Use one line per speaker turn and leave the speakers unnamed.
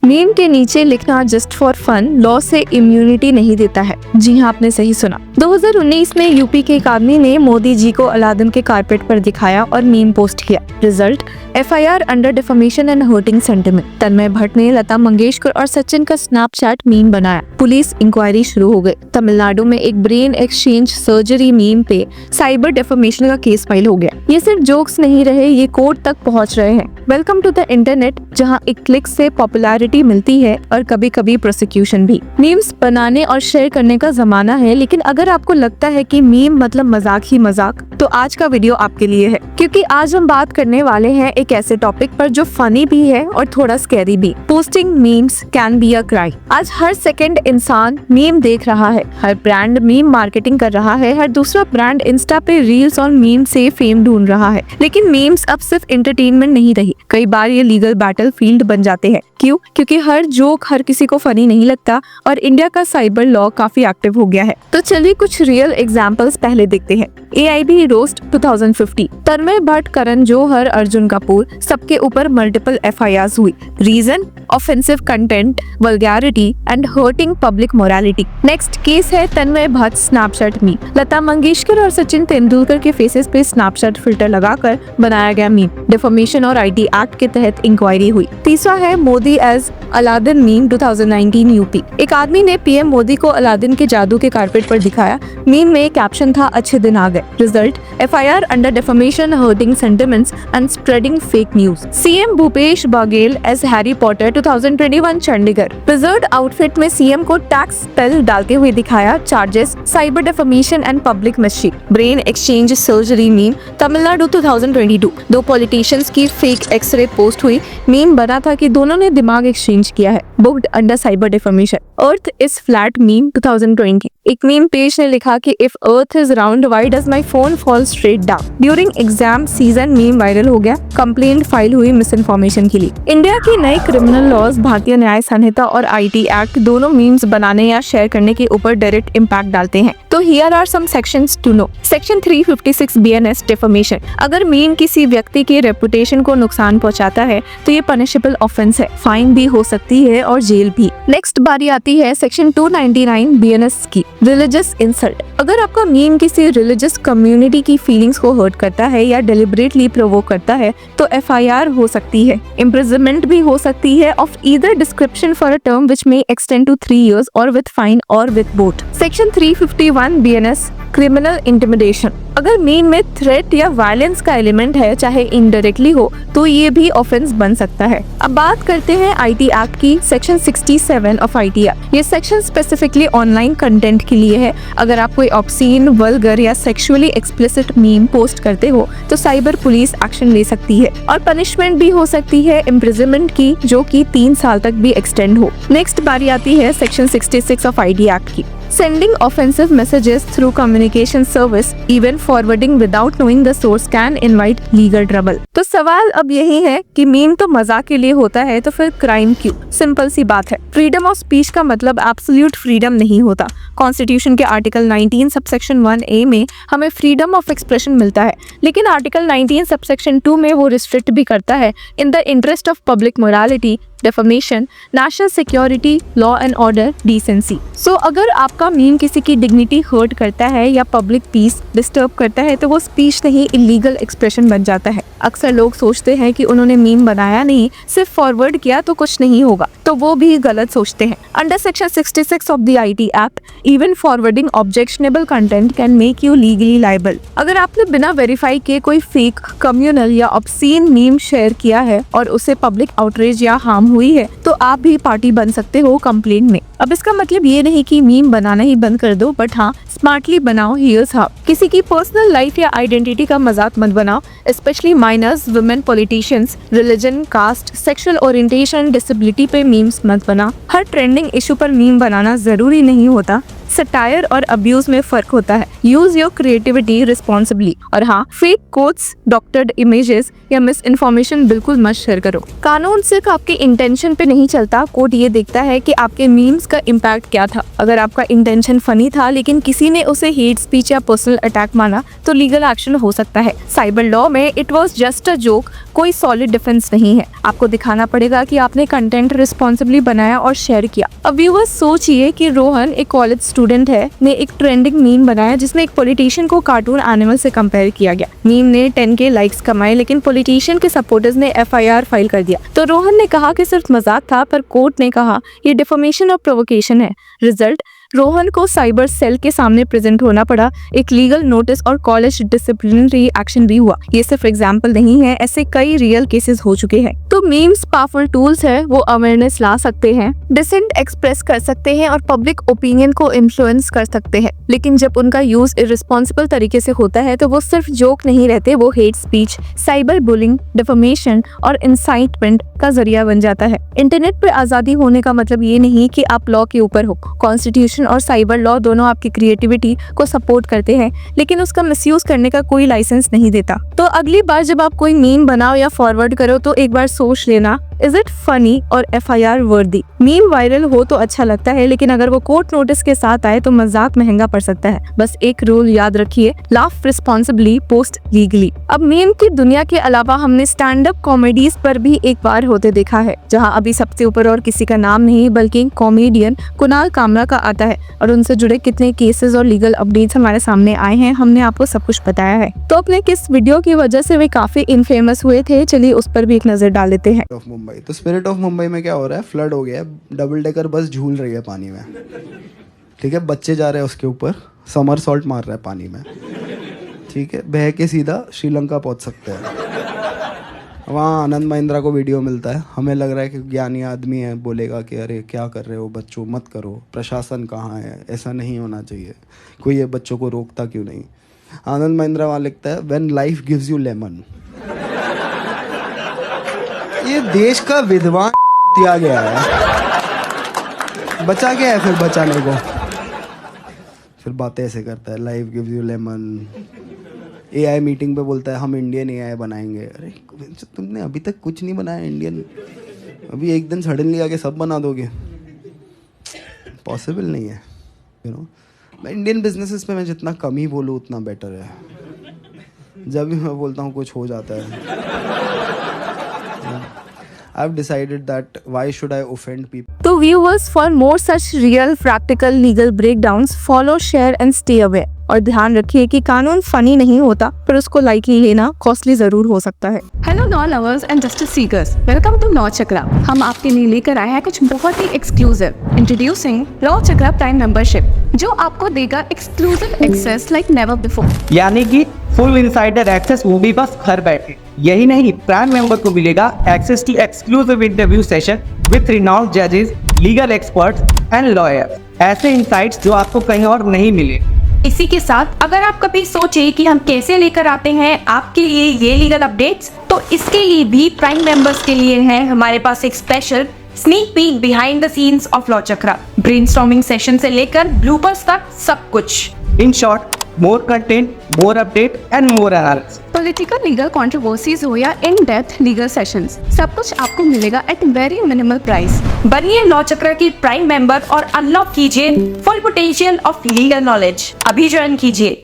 Meme के नीचे लिखना जस्ट फॉर फन लॉ से इम्यूनिटी नहीं देता है। जी हाँ, आपने सही सुना। 2019 में यूपी के एक आदमी ने मोदी जी को अलादीन के कारपेट पर दिखाया और मीम पोस्ट किया। Result FIR under defamation and hurting sentiment. Tanmay Bhatt ने लता मंगेशकर और सचिन का स्नैपचैट मीम बनाया। पुलिस इंक्वायरी शुरू हो गई। तमिलनाडु में एक ब्रेन एक्सचेंज सर्जरी मीम पे साइबर डिफेमेशन का केस फाइल हो गया। ये सिर्फ जोक्स नहीं रहे, ये कोर्ट तक पहुंच रहे हैं। वेलकम टू द इंटरनेट, जहां एक क्लिक से पॉपुलैरिटी मिलती है और कभी कभी प्रोसिक्यूशन भी। मीम्स बनाने और शेयर करने का जमाना है, लेकिन अगर आपको लगता है कि मीम मतलब मजाक ही मजाक, तो आज का वीडियो आपके लिए है, क्योंकि आज हम बात करने वाले हैं एक ऐसे टॉपिक पर जो फनी भी है और थोड़ा स्कैरी भी। Posting memes can be a crime. आज हर सेकंड इंसान मीम देख रहा है, हर ब्रांड मीम मार्केटिंग कर रहा है, हर दूसरा ब्रांड इंस्टा पे रील्स और मीम से फेम ढूंढ रहा है। लेकिन मीम्स अब सिर्फ एंटरटेनमेंट नहीं रही, कई बार ये लीगल बैटल फील्ड बन जाते हैं। क्यों? क्योंकि हर जोक हर किसी को फनी नहीं लगता और इंडिया का साइबर लॉ काफी एक्टिव हो गया है। तो चलिए कुछ रियल एग्जांपल्स पहले देखते हैं। AIB roast 2050। तन्मय भट्ट, करण जौहर, अर्जुन कपूर, सबके ऊपर मल्टीपल FIRs हुई। Reason? Offensive content, vulgarity and hurting public morality. Next case है तन्मय भट्ट स्नैपचैट मीम। लता मंगेशकर और सचिन तेंदुलकर के फेसेस पे स्नैपचैट फिल्टर लगाकर बनाया गया मीम। डिफेमेशन और IT एक्ट के तहत इंक्वायरी हुई। तीसरा है Modi as Aladdin meme 2019 UP. एक आदमी ने PM मोदी को अलादीन के जादू के कारपेट पर दिखाया। मीम में कैप्शन था, अच्छे दिन आ गए। Result FIR under defamation, hurting sentiments and spreading fake news. CM Bhupesh Baghel as Harry Potter 2021 Chandigarh. Reserve outfit में CM को टैक्स स्पेल डालते हुए दिखाया। Charges cyber defamation and public mischief. Brain exchange surgery meme Tamil Nadu 2022। दो पॉलिटिशियंस की फेक एक्सरे पोस्ट हुई। Meme बना था कि दोनों ने दिमाग एक्सचेंज किया है। Booked under cyber defamation. Earth is flat meme 2020। एक मीम पेज ने लिखा कि if earth is round why does my phone fall straight down. During exam season meme viral हो गया। कंप्लेंट फाइल हुई मिस इन्फॉर्मेशन के लिए। इंडिया की नई क्रिमिनल लॉज, भारतीय न्याय संहिता और IT एक्ट दोनों मीम्स बनाने या शेयर करने के ऊपर डायरेक्ट इम्पैक्ट डालते हैं। तो here are some sections to know. Section 356 BNS defamation. अगर मीम किसी व्यक्ति की रेपुटेशन को नुकसान पहुंचाता है तो ये पनिशेबल ऑफेंस है, फाइन भी हो सकती है और जेल भी। नेक्स्ट बारी आती है सेक्शन 299 BNS की, रिलीजियस इंसल्ट। अगर आपका मीम किसी रिलीजियस कम्युनिटी की फीलिंग्स को हर्ट करता है या डेलिबरेटली प्रोवोक करता है तो FIR हो सकती है। इम्प्रिजनमेंट भी हो सकती है of either description for a term which may extend to 3 years और विद फाइन और with both. Section 351 BNS criminal intimidation. अगर मीम में थ्रेट या वायलेंस का एलिमेंट है, चाहे इनडायरेक्टली हो, तो ये भी ऑफेंस बन सकता है। अब बात करते हैं IT एक्ट की। Section 67 of IT act. ये सेक्शन स्पेसिफिकली ऑनलाइन कंटेंट के लिए है। अगर आप कोई ऑब्सीन, वल्गर या सेक्सुअली एक्सप्लिसिट मीम पोस्ट करते हो तो साइबर पुलिस एक्शन ले सकती है और पनिशमेंट भी हो सकती है इम्प्रिजनमेंट की, जो कि 3 साल तक भी एक्सटेंड हो। नेक्स्ट बारी आती है सेक्शन 66 ऑफ IT एक्ट की। Sending offensive messages through communication service, even forwarding without knowing the source can invite legal trouble। तो सवाल अब यही है कि मीम तो मजाक के लिए होता है, तो फिर क्राइम क्यों? सिंपल सी बात है, फ्रीडम ऑफ स्पीच का मतलब एब्सोल्यूट फ्रीडम नहीं होता। कॉन्स्टिट्यूशन के आर्टिकल 19 सबसेक्शन 1A में हमें फ्रीडम ऑफ एक्सप्रेशन मिलता है, लेकिन आर्टिकल 19 सबसेक्शन 2 में वो रिस्ट्रिक्ट भी करता है in the interest of public morality, defamation, national security, law and order, decency. So अगर आपका मीम किसी की डिग्निटी हर्ट करता है या पब्लिक पीस डिस्टर्ब करता है तो वो स्पीच नहीं, इलीगल एक्सप्रेशन बन जाता है। अक्सर लोग सोचते हैं कि उन्होंने मीम बनाया नहीं, सिर्फ फॉरवर्ड किया तो कुछ नहीं होगा, तो वो भी गलत सोचते हैं। Under section 66 of the IT act, even forwarding objectionable content can make you legally liable. अगर आपने बिना वेरीफाई किए कोई फेक, कम्युनल या ऑब्सीन मीम शेयर किया है और उसे पब्लिक आउटरीच या हार्म हुई है तो आप भी पार्टी बन सकते हो कंप्लेंट में। अब इसका मतलब ये नहीं कि मीम बनाना ही बंद कर दो, बट हाँ, स्मार्टली बनाओ। Here's how. किसी की पर्सनल लाइफ या आइडेंटिटी का मजाक मत बनाओ, specially minors, women, politicians, religion, caste, sexual orientation, disability पे मीम्स मत बनाओ। हर ट्रेंडिंग इशू पर मीम बनाना जरूरी नहीं होता। सटायर और अब्यूज में फर्क होता है। Use your creativity responsibly. और हाँ, फेक कोट्स, डॉक्टर्ड इमेजेस या मिस इन्फॉर्मेशन बिल्कुल मत शेयर करो। कानून सिर्फ आपके इंटेंशन पे नहीं चलता, कोर्ट ये देखता है कि आपके मीम्स का इम्पैक्ट क्या था। अगर आपका इंटेंशन फनी था लेकिन किसी ने उसे हेट स्पीच या पर्सनल अटैक माना तो लीगल एक्शन हो सकता है। साइबर लॉ में it was just a joke कोई सॉलिड डिफेंस नहीं है। आपको दिखाना पड़ेगा कि आपने कंटेंट रिस्पॉन्सिबली बनाया और शेयर किया। अब व्यूअर्स सोचिए कि रोहन एक कॉलेज स्टूडेंट है, ने एक ट्रेंडिंग मीम बनाया जिसमें एक पॉलिटिशियन को कार्टून एनिमल से कंपेयर किया गया। मीम ने 10K लाइक्स कमाए, लेकिन पॉलिटिशियन के सपोर्टर्स ने FIR फाइल कर दिया। तो रोहन ने कहा कि सिर्फ मजाक था, पर कोर्ट ने कहा ये डिफेमेशन और प्रोवोकेशन है। रिजल्ट, रोहन को साइबर सेल के सामने प्रेजेंट होना पड़ा, एक लीगल नोटिस और कॉलेज डिसिप्लिनरी एक्शन भी हुआ। ये सिर्फ एग्जाम्पल नहीं है, ऐसे कई रियल केसेस हो चुके हैं। तो मीम्स पावरफुल टूल्स है, वो अवेयरनेस ला सकते हैं, डिसेंट एक्सप्रेस कर सकते हैं और पब्लिक ओपिनियन को इन्फ्लुएंस कर सकते हैं, लेकिन जब उनका यूज इर्रिस्पॉन्सिबल तरीके से होता है तो वो सिर्फ जोक नहीं रहते, वो hate speech, cyber bullying, defamation और इंसाइटमेंट का जरिया बन जाता है। इंटरनेट पर आजादी होने का मतलब ये नहीं कि आप लॉ के ऊपर हो। कॉन्स्टिट्यूशन और साइबर लॉ दोनों आपकी क्रिएटिविटी को सपोर्ट करते हैं, लेकिन उसका मिसयूज करने का कोई लाइसेंस नहीं देता। तो अगली बार जब आप कोई मीम बनाओ या फॉरवर्ड करो तो एक बार सोच लेना, इज इट फनी और FIR वर्दी। मीम वायरल हो तो अच्छा लगता है, लेकिन अगर वो कोर्ट नोटिस के साथ आए तो मजाक महंगा पड़ सकता है। बस एक रूल याद रखिए, लाफ रिस्पॉन्सिबली, पोस्ट लीगली। अब मीम की दुनिया के अलावा हमने स्टैंड अप कॉमेडीज पर भी एक बार होते देखा है, जहाँ अभी सबसे ऊपर और किसी का नाम नहीं बल्कि कॉमेडियन कुणाल कामरा का आता है, और उनसे जुड़े कितने केसेस और लीगल अपडेट्स हमारे सामने आए हैं, हमने आपको सब कुछ बताया है। तो अपने किस वीडियो की वजह से वे काफी इनफेमस हुए थे, चलिए उस पर भी एक नजर डाल लेते हैं।
मुंबई, तो स्पिरिट ऑफ मुंबई में क्या हो रहा है, फ्लड हो गया है, डबल डेकर बस झूल रही है पानी में, ठीक है, बच्चे जा रहे हैं उसके ऊपर, समर सॉल्ट मार रहा है पानी में, ठीक है, बह के सीधा श्रीलंका पहुंच सकते हैं। वहाँ आनंद महिंद्रा को वीडियो मिलता है, हमें लग रहा है कि ज्ञानी आदमी है, बोलेगा कि अरे क्या कर रहे हो बच्चों, मत करो, प्रशासन कहाँ है, ऐसा नहीं होना चाहिए, कोई ये बच्चों को रोकता क्यों नहीं। आनंद महिंद्रा वहाँ लिखता है, when life gives you lemon. ये देश का विद्वान दिया गया है, बचा क्या है फिर बचाने को, फिर बातें ऐसे करता है, life gives you lemon. AI meeting पे बोलता है हम इंडियन AI बनाएंगे। अरे तुमने अभी तक कुछ नहीं बनाया इंडियन, अभी एक दिन सडनली आके सब बना दोगे, पॉसिबल नहीं है। मैं इंडियन बिजनेसेस पे मैं जितना कम ही बोलूँ उतना बेटर है। जब भी मैं बोलता हूँ कुछ हो जाता है। I've decided that why should I offend people?
तो viewers, for more such real practical legal breakdowns, follow, share and stay aware। और ध्यान रखिए कि कानून फनी नहीं होता, पर उसको लाइटली लेना कॉस्टली जरूर हो सकता है।
Hello law lovers and justice seekers, welcome to law Chakra. हम आपके लिए लेकर आए हैं कुछ बहुत ही exclusive. Introducing law Chakra prime membership, जो आपको देगा exclusive access like never before.
यानी कि फुल इनसाइडर एक्सेस, वो भी बस घर बैठे। यही नहीं, प्राइम मेंबर को मिलेगा access to exclusive interview session with renowned जजेस, लीगल एक्सपर्ट्स एंड लॉयर्स। ऐसे इनसाइट्स जो आपको कहीं और नहीं मिले।
इसी के साथ अगर आप कभी सोचे कि हम कैसे लेकर आते हैं आपके लिए ये लीगल अपडेट्स, तो इसके लिए भी प्राइम मेंबर्स के लिए है हमारे पास एक special sneak peek behind the scenes of law chakra. Brainstorming session से लेकर ब्लूपर्स तक सब कुछ।
In short, more content, more update and more analysis।
Political legal controversies हो या इन डेप्थ लीगल सेशंस, सब कुछ आपको मिलेगा एट वेरी मिनिमल प्राइस। बनिए लॉ चक्र की प्राइम मेंबर और अनलॉक कीजिए full potential of legal knowledge. अभी ज्वाइन कीजिए।